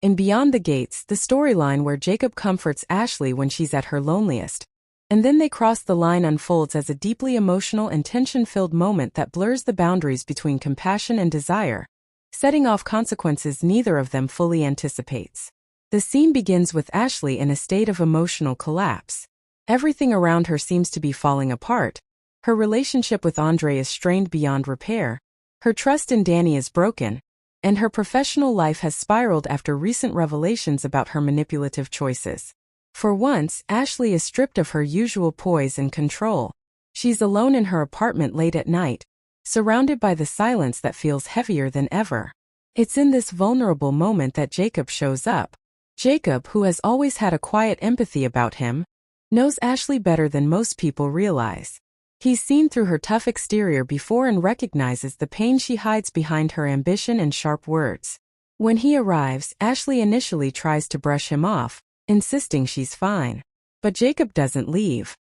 In Beyond the Gates, the storyline where Jacob comforts Ashley when she's at her loneliest. And then they cross the line unfolds as a deeply emotional and tension-filled moment that blurs the boundaries between compassion and desire, setting off consequences neither of them fully anticipates. The scene begins with Ashley in a state of emotional collapse. Everything around her seems to be falling apart. Her relationship with Andre is strained beyond repair. Her trust in Danny is broken. And her professional life has spiraled after recent revelations about her manipulative choices. For once, Ashley is stripped of her usual poise and control. She's alone in her apartment late at night, surrounded by the silence that feels heavier than ever. It's in this vulnerable moment that Jacob shows up. Jacob, who has always had a quiet empathy about him, knows Ashley better than most people realize. He's seen through her tough exterior before and recognizes the pain she hides behind her ambition and sharp words. When he arrives, Ashley initially tries to brush him off, insisting she's fine. But Jacob doesn't leave.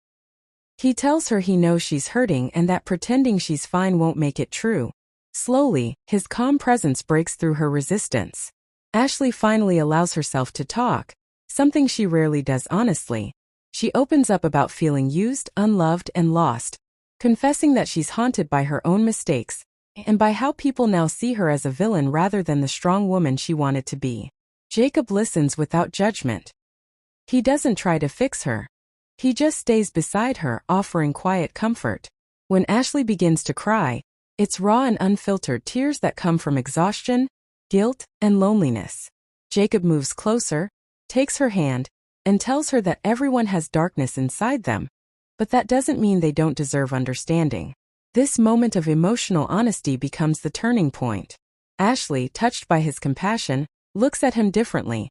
He tells her he knows she's hurting and that pretending she's fine won't make it true. Slowly, his calm presence breaks through her resistance. Ashley finally allows herself to talk, something she rarely does honestly. She opens up about feeling used, unloved, and lost, confessing that she's haunted by her own mistakes, and by how people now see her as a villain rather than the strong woman she wanted to be. Jacob listens without judgment. He doesn't try to fix her. He just stays beside her, offering quiet comfort. When Ashley begins to cry, it's raw and unfiltered tears that come from exhaustion, guilt, and loneliness. Jacob moves closer, takes her hand, and tells her that everyone has darkness inside them. But that doesn't mean they don't deserve understanding. This moment of emotional honesty becomes the turning point. Ashley, touched by his compassion, looks at him differently.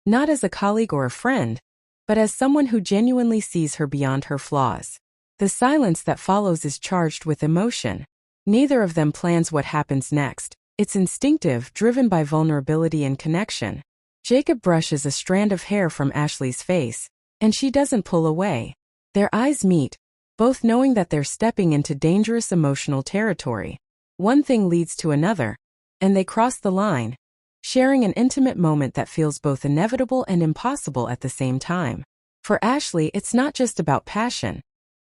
Not as a colleague or a friend, but as someone who genuinely sees her beyond her flaws. The silence that follows is charged with emotion. Neither of them plans what happens next. It's instinctive, driven by vulnerability and connection. Jacob brushes a strand of hair from Ashley's face, and she doesn't pull away. Their eyes meet, both knowing that they're stepping into dangerous emotional territory. One thing leads to another, and they cross the line, sharing an intimate moment that feels both inevitable and impossible at the same time. For Ashley, it's not just about passion.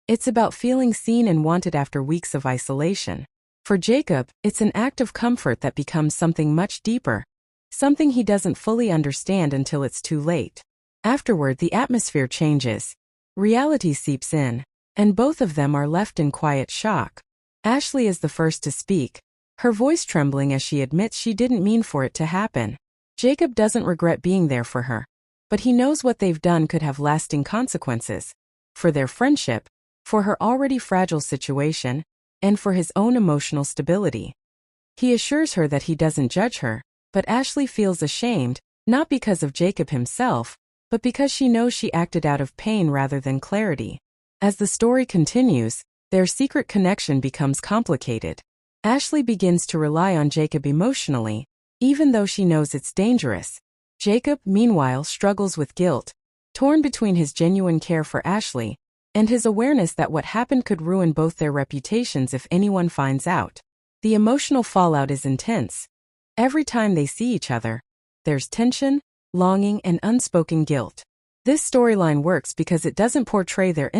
It's about feeling seen and wanted after weeks of isolation. For Jacob, it's an act of comfort that becomes something much deeper, something he doesn't fully understand until it's too late. Afterward, the atmosphere changes. Reality seeps in, and both of them are left in quiet shock. Ashley is the first to speak, her voice trembling as she admits she didn't mean for it to happen. Jacob doesn't regret being there for her, but he knows what they've done could have lasting consequences. For their friendship, for her already fragile situation, and for his own emotional stability. He assures her that he doesn't judge her, but Ashley feels ashamed, not because of Jacob himself, but because she knows she acted out of pain rather than clarity. As the story continues, their secret connection becomes complicated. Ashley begins to rely on Jacob emotionally, even though she knows it's dangerous. Jacob, meanwhile, struggles with guilt, torn between his genuine care for Ashley and his awareness that what happened could ruin both their reputations if anyone finds out. The emotional fallout is intense. Every time they see each other, there's tension, longing, and unspoken guilt. This storyline works because it doesn't portray their